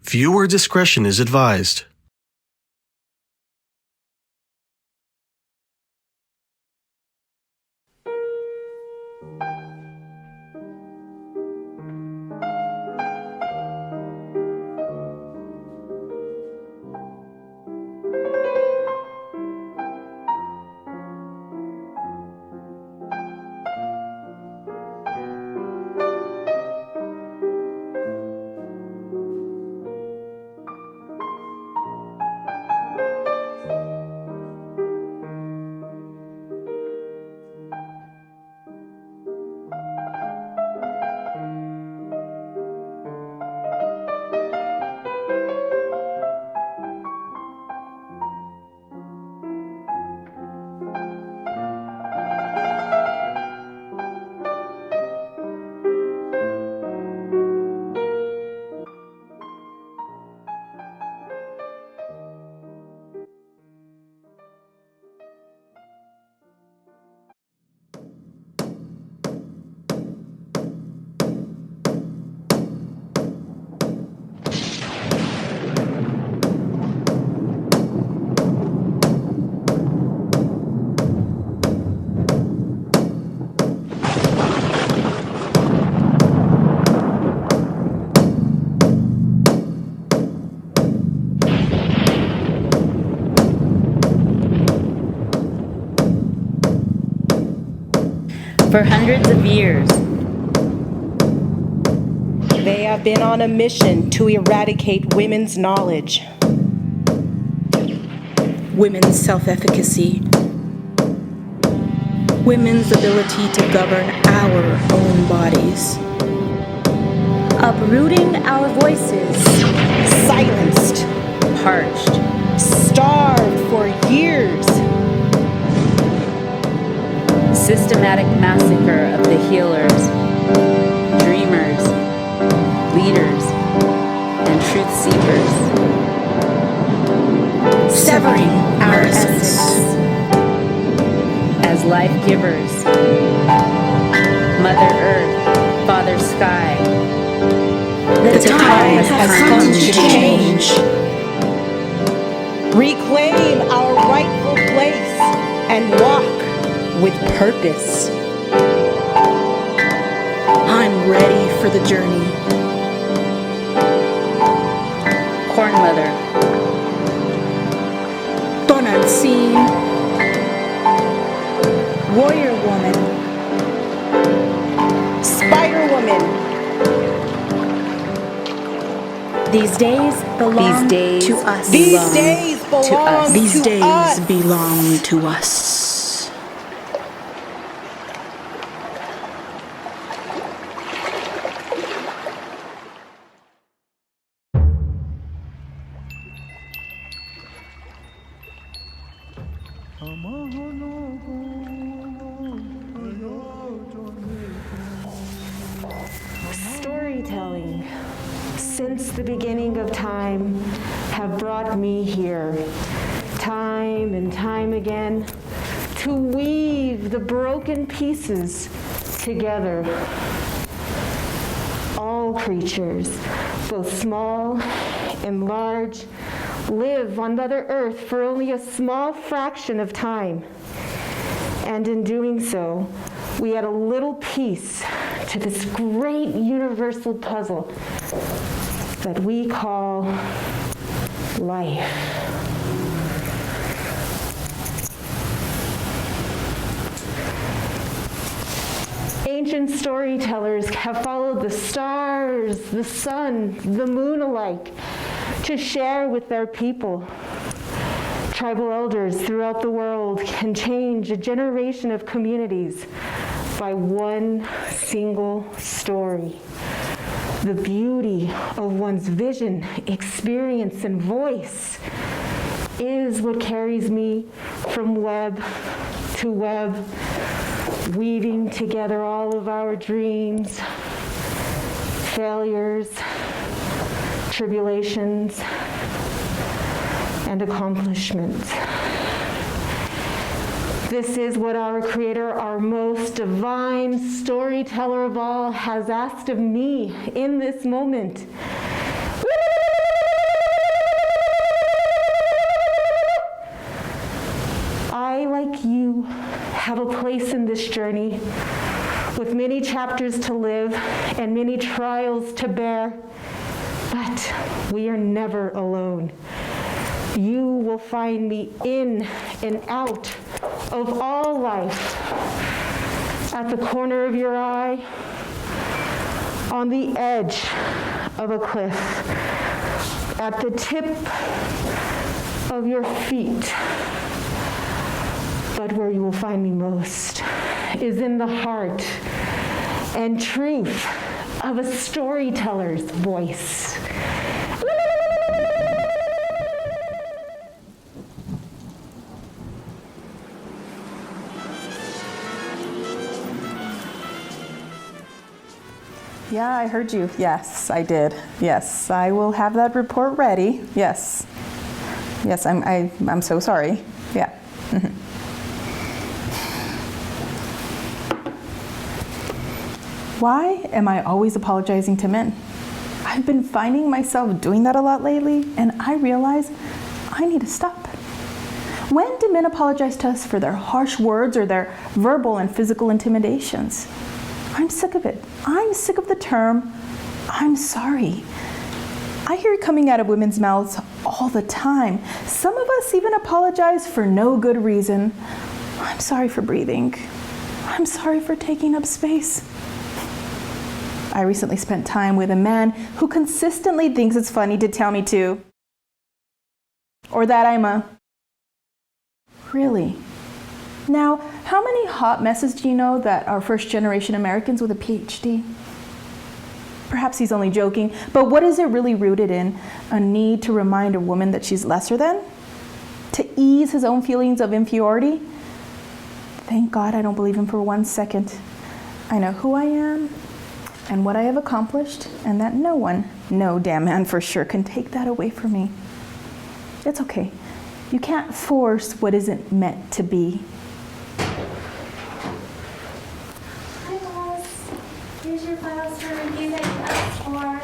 Viewer discretion is advised. For hundreds of years, they have been on a mission to eradicate women's knowledge, women's self-efficacy, women's ability to govern our own bodies, uprooting our voices, silenced, parched, starved for years. Systematic massacre of the healers, dreamers, leaders, and truth seekers. Severing our essence as life givers, Mother Earth, Father Sky. The time has come to change. Reclaim our rightful place and walk with purpose. I'm ready for the journey. Corn Mother, Unseen, Warrior Woman, Spider Woman. These days belong to us. These days belong These to us. days belong to us. Storytelling, since the beginning of time, have brought me here, time and time again, to weave the broken pieces together. All creatures, both small and large, live on Mother Earth for only a small fraction of time. And in doing so, we add a little piece to this great universal puzzle that we call life. Ancient storytellers have followed the stars, the sun, the moon alike to share with their people. Tribal elders throughout the world can change a generation of communities by one single story. The beauty of one's vision, experience, and voice is what carries me from web to web, weaving together all of our dreams, failures, tribulations, and accomplishments. This is what our Creator, our most divine storyteller of all, has asked of me in this moment. this journey, with many chapters to live and many trials to bear. But we are never alone. You will find me in and out of all life, at the corner of your eye, on the edge of a cliff, at the tip of your feet. But where you will find me most is in the heart and truth of a storyteller's voice. Yeah, I heard you. Yes, I did. Yes, I will have that report ready. Yes. Yes, I'm so sorry. Yeah. Mm-hmm. Why am I always apologizing to men? I've been finding myself doing that a lot lately, and I realize I need to stop. When do men apologize to us for their harsh words or their verbal and physical intimidations? I'm sick of it. I'm sick of the term, I'm sorry. I hear it coming out of women's mouths all the time. Some of us even apologize for no good reason. I'm sorry for breathing. I'm sorry for taking up space. I recently spent time with a man who consistently thinks it's funny to tell me to, or that I'm a... Really? Now, how many hot messes do you know that are first-generation Americans with a PhD? Perhaps he's only joking, but what is it really rooted in? A need to remind a woman that she's lesser than? To ease his own feelings of inferiority? Thank God I don't believe him for 1 second. I know who I am and what I have accomplished, and that no one, no damn man for sure, can take that away from me. It's okay. You can't force what isn't meant to be. Hi, boss. Here's your files for review that you asked for,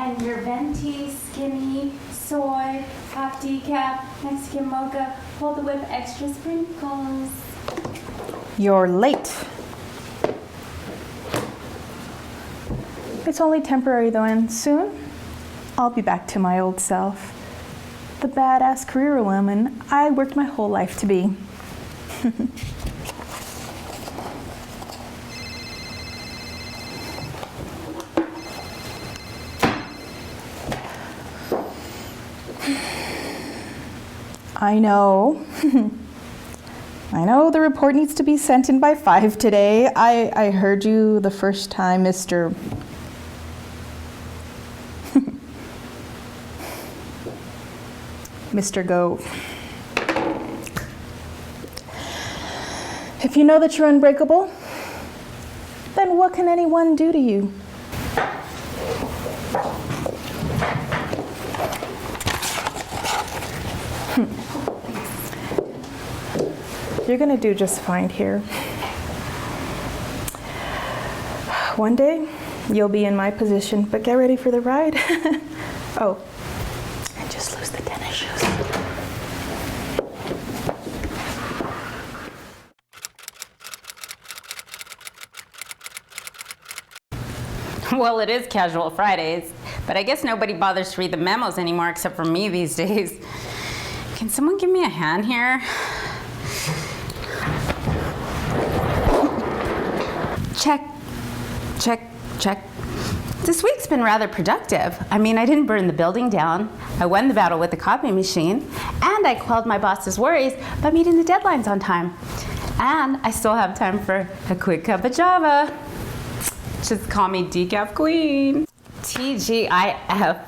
and your venti, skinny, soy, half decaf, Mexican mocha, hold the whip, extra sprinkles. You're late. It's only temporary though, and soon I'll be back to my old self. The badass career woman I worked my whole life to be. I know. I know the report needs to be sent in by 5 today. I heard you the first time, Mr. Mr. Go. If you know that you're unbreakable, then what can anyone do to you? You're gonna do just fine here. One day, you'll be in my position, but get ready for the ride. Oh, and just lose the tennis shoes. Well, it is Casual Fridays, but I guess nobody bothers to read the memos anymore except for me these days. Can someone give me a hand here? Check, check, check. This week's been rather productive. I mean, I didn't burn the building down. I won the battle with the copy machine, and I quelled my boss's worries by meeting the deadlines on time. And I still have time for a quick cup of Java. Just call me Decaf Queen. TGIF.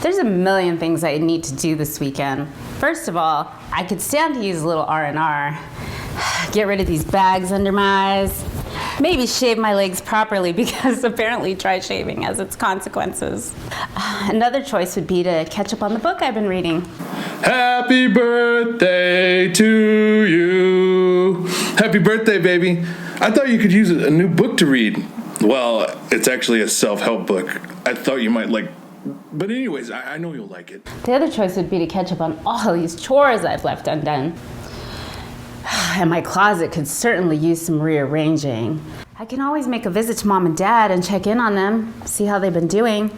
There's a million things I need to do this weekend. First of all, I could stand to use a little R&R. Get rid of these bags under my eyes. Maybe shave my legs properly because apparently dry shaving has its consequences. Another choice would be to catch up on the book I've been reading. Happy birthday to you. Happy birthday, baby. I thought you could use a new book to read. Well, it's actually a self-help book. I thought you might like, but anyways, I know you'll like it. The other choice would be to catch up on all these chores I've left undone. And my closet could certainly use some rearranging. I can always make a visit to Mom and Dad and check in on them, see how they've been doing.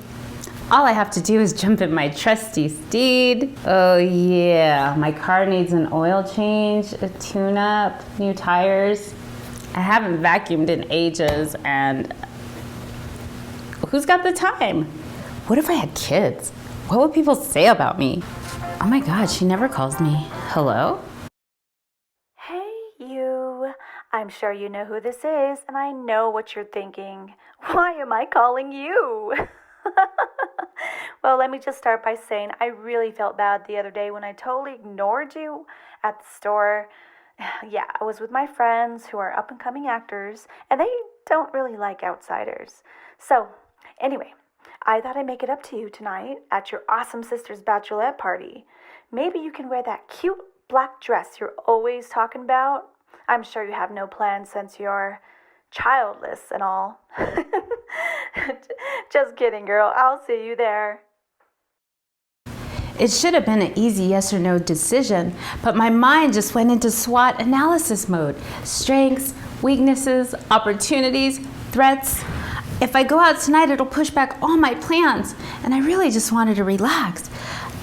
All I have to do is jump in my trusty steed. Oh yeah, my car needs an oil change, a tune-up, new tires. I haven't vacuumed in ages, and who's got the time? What if I had kids? What would people say about me? Oh my God, she never calls me. Hello? Hey, you. I'm sure you know who this is, and I know what you're thinking. Why am I calling you? Well, let me just start by saying I really felt bad the other day when I totally ignored you at the store. Yeah, I was with my friends who are up-and-coming actors, and they don't really like outsiders. So, anyway, I thought I'd make it up to you tonight at your awesome sister's bachelorette party. Maybe you can wear that cute black dress you're always talking about. I'm sure you have no plans since you're childless and all. Just kidding, girl. I'll see you there. It should have been an easy yes or no decision, but my mind just went into SWOT analysis mode. Strengths, weaknesses, opportunities, threats. If I go out tonight, it'll push back all my plans, and I really just wanted to relax.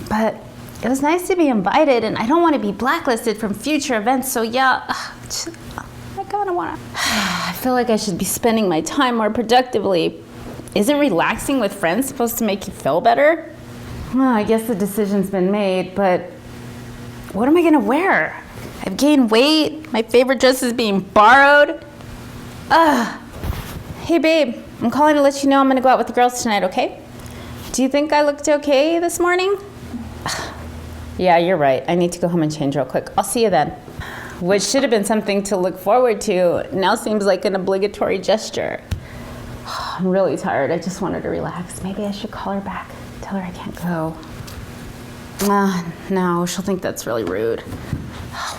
But it was nice to be invited, and I don't want to be blacklisted from future events, so yeah, I kind of want to. I feel like I should be spending my time more productively. Isn't relaxing with friends supposed to make you feel better? Well, I guess the decision's been made, but what am I gonna wear? I've gained weight, my favorite dress is being borrowed. Hey babe, I'm calling to let you know I'm gonna go out with the girls tonight, okay? Do you think I looked okay this morning? Yeah, you're right. I need to go home and change real quick. I'll see you then. Which should have been something to look forward to, now seems like an obligatory gesture. I'm really tired. I just wanted to relax. Maybe I should call her back. Tell her I can't go. No, she'll think that's really rude.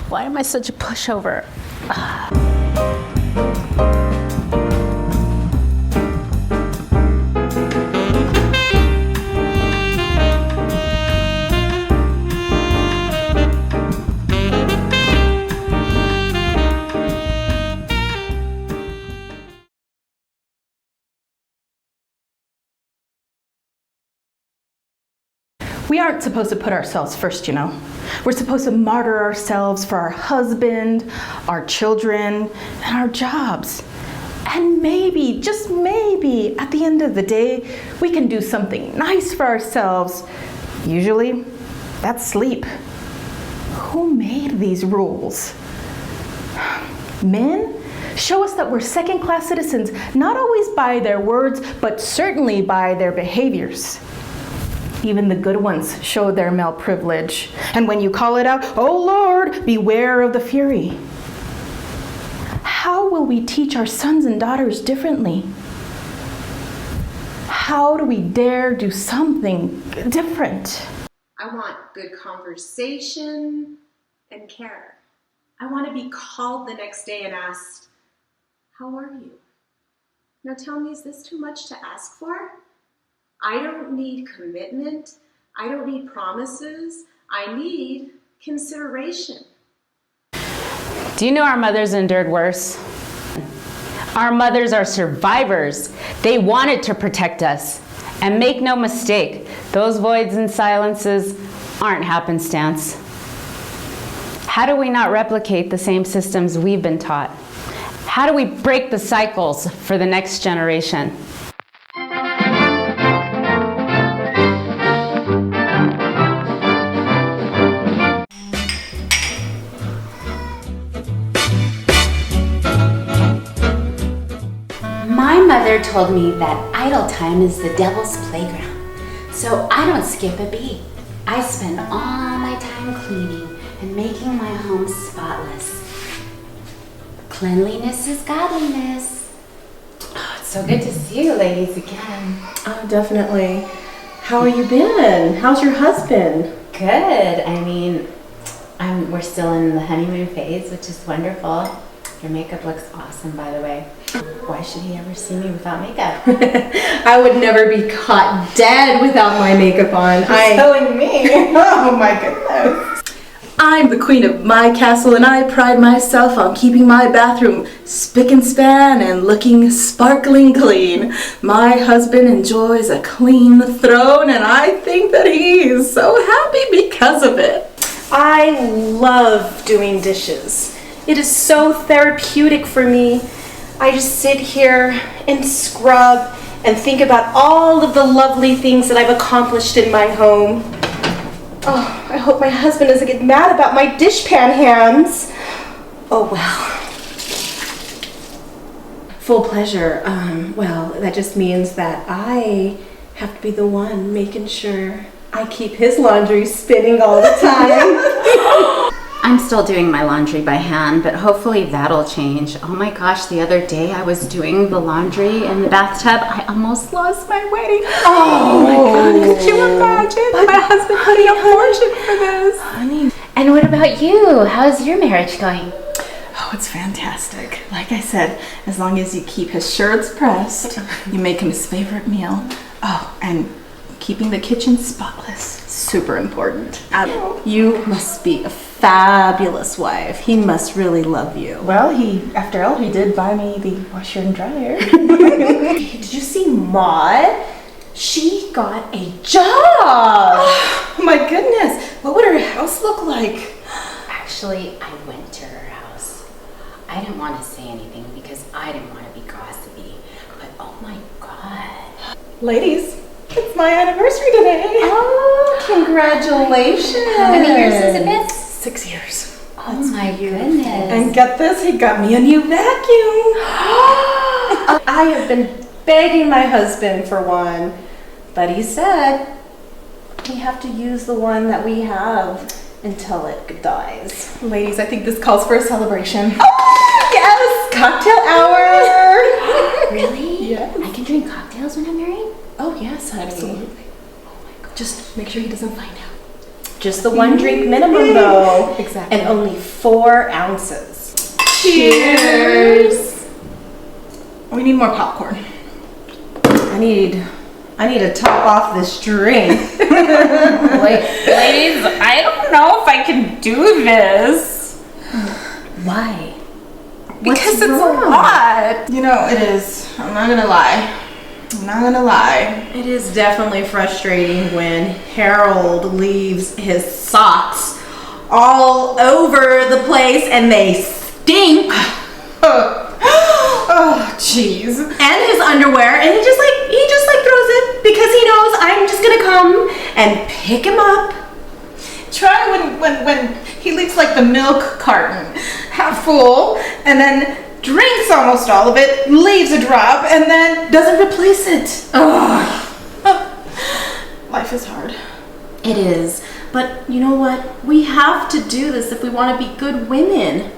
Why am I such a pushover? We aren't supposed to put ourselves first, you know. We're supposed to martyr ourselves for our husband, our children, and our jobs. And maybe, just maybe, at the end of the day, we can do something nice for ourselves. Usually, that's sleep. Who made these rules? Men show us that we're second-class citizens, not always by their words, but certainly by their behaviors. Even the good ones show their male privilege. And when you call it out, oh Lord, beware of the fury. How will we teach our sons and daughters differently? How do we dare do something different? I want good conversation and care. I want to be called the next day and asked, how are you? Now tell me, is this too much to ask for? I don't need commitment. I don't need promises. I need consideration. Do you know our mothers endured worse? Our mothers are survivors. They wanted to protect us. And make no mistake, those voids and silences aren't happenstance. How do we not replicate the same systems we've been taught? How do we break the cycles for the next generation? My mother told me that idle time is the devil's playground, so I don't skip a beat. I spend all my time cleaning and making my home spotless. Cleanliness is godliness. Oh, it's so good to see you ladies again. Oh, definitely. How have you been? How's your husband? Good. I mean, we're still in the honeymoon phase, which is wonderful. Your makeup looks awesome, by the way. Why should he ever see me without makeup? I would never be caught dead without my makeup on. You're telling me. Oh my goodness. I'm the queen of my castle, and I pride myself on keeping my bathroom spick and span and looking sparkling clean. My husband enjoys a clean throne, and I think that he is so happy because of it. I love doing dishes. It is so therapeutic for me. I just sit here and scrub and think about all of the lovely things that I've accomplished in my home. Oh, I hope my husband doesn't get mad about my dishpan hands. Oh well. Full pleasure. Well, that just means that I have to be the one making sure I keep his laundry spinning all the time. I'm still doing my laundry by hand, but hopefully that'll change. Oh my gosh, the other day I was doing the laundry in the bathtub. I almost lost my way. Oh my God, could you imagine? My husband paid a fortune for this. Honey. And what about you? How's your marriage going? Oh, it's fantastic. Like I said, as long as you keep his shirts pressed, you make him his favorite meal. Oh, and keeping the kitchen spotless, super important. You must be a fabulous wife. He must really love you. Well, after all, he did buy me the washer and dryer. Did you see Maud? She got a job. Oh my goodness. What would her house look like? Actually, I went to her house. I didn't want to say anything because I didn't want to be gossipy. But oh my God. Ladies, it's my anniversary today. Oh, congratulations. How many years has it been? 6 years. Oh my goodness. And get this, he got me a new vacuum. I have been begging my husband for one, but he said we have to use the one that we have until it dies. Ladies, I think this calls for a celebration. Oh, yes! Cocktail hour! Really? Yes. I can drink cocktails when I'm married? Oh, yes, honey. Absolutely. Oh my God. Just make sure he doesn't find out. Just the one drink minimum, though. Exactly. And only 4 ounces. Cheers! We need more popcorn. I need to top off this drink. Wait, ladies, I don't know if I can do this. Why? Because it's a lot. You know, it is. I'm not gonna lie. It is definitely frustrating when Harold leaves his socks all over the place and they stink. Oh, jeez. And his underwear, and he just throws it because he knows I'm just gonna come and pick him up. Try when he leaves like the milk carton half full and then drinks almost all of it, leaves a drop, and then doesn't replace it. Life is hard. It is, but you know what? We have to do this if we want to be good women.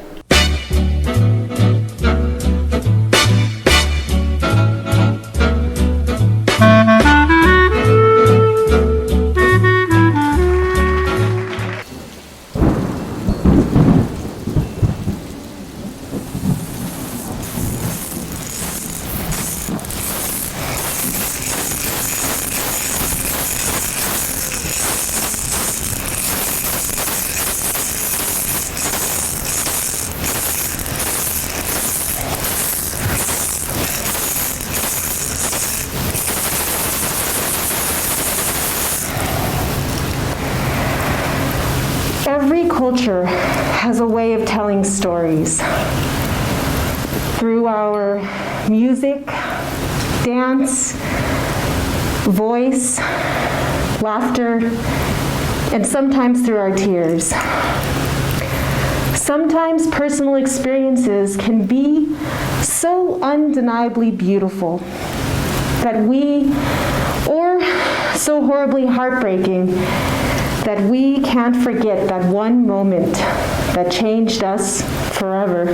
Every culture has a way of telling stories. Through our music, dance, voice, laughter, and sometimes through our tears. Sometimes personal experiences can be so undeniably beautiful that or so horribly heartbreaking that we can't forget that one moment that changed us forever.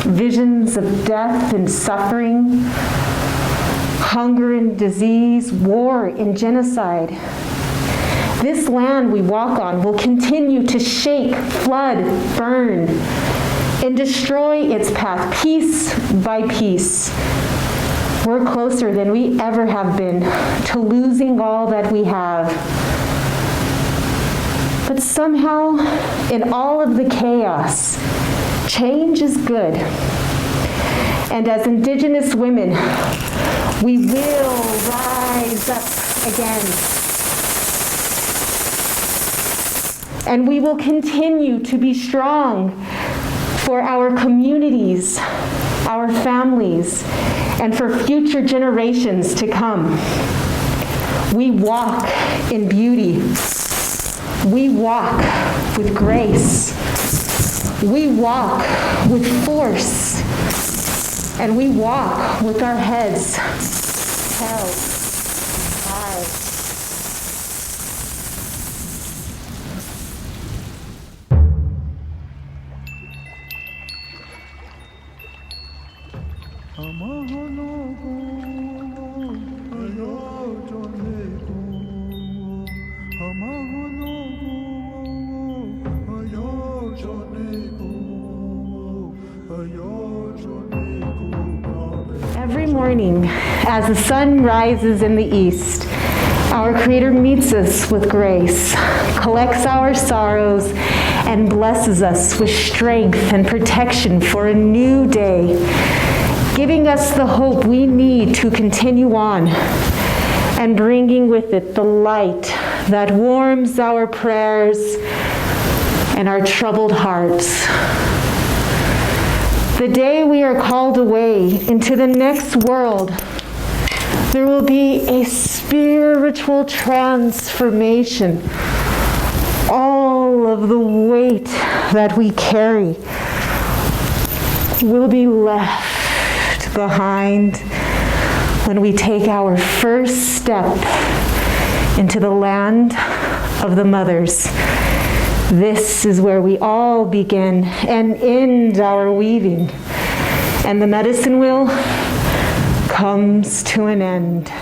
Visions of death and suffering, hunger and disease, war and genocide. This land we walk on will continue to shake, flood, burn, and destroy its path piece by piece. We're closer than we ever have been to losing all that we have. But somehow, in all of the chaos, change is good. And as Indigenous women, we will rise up again. And we will continue to be strong for our communities, our families, and for future generations to come. We walk in beauty. We walk with grace. We walk with force. And we walk with our heads held high. Every morning, as the sun rises in the east, our Creator meets us with grace, collects our sorrows, and blesses us with strength and protection for a new day, giving us the hope we need to continue on, and bringing with it the light that warms our prayers and our troubled hearts. The day we are called away into the next world, there will be a spiritual transformation. All of the weight that we carry will be left behind when we take our first step into the land of the mothers. This is where we all begin and end our weaving, and the medicine wheel comes to an end.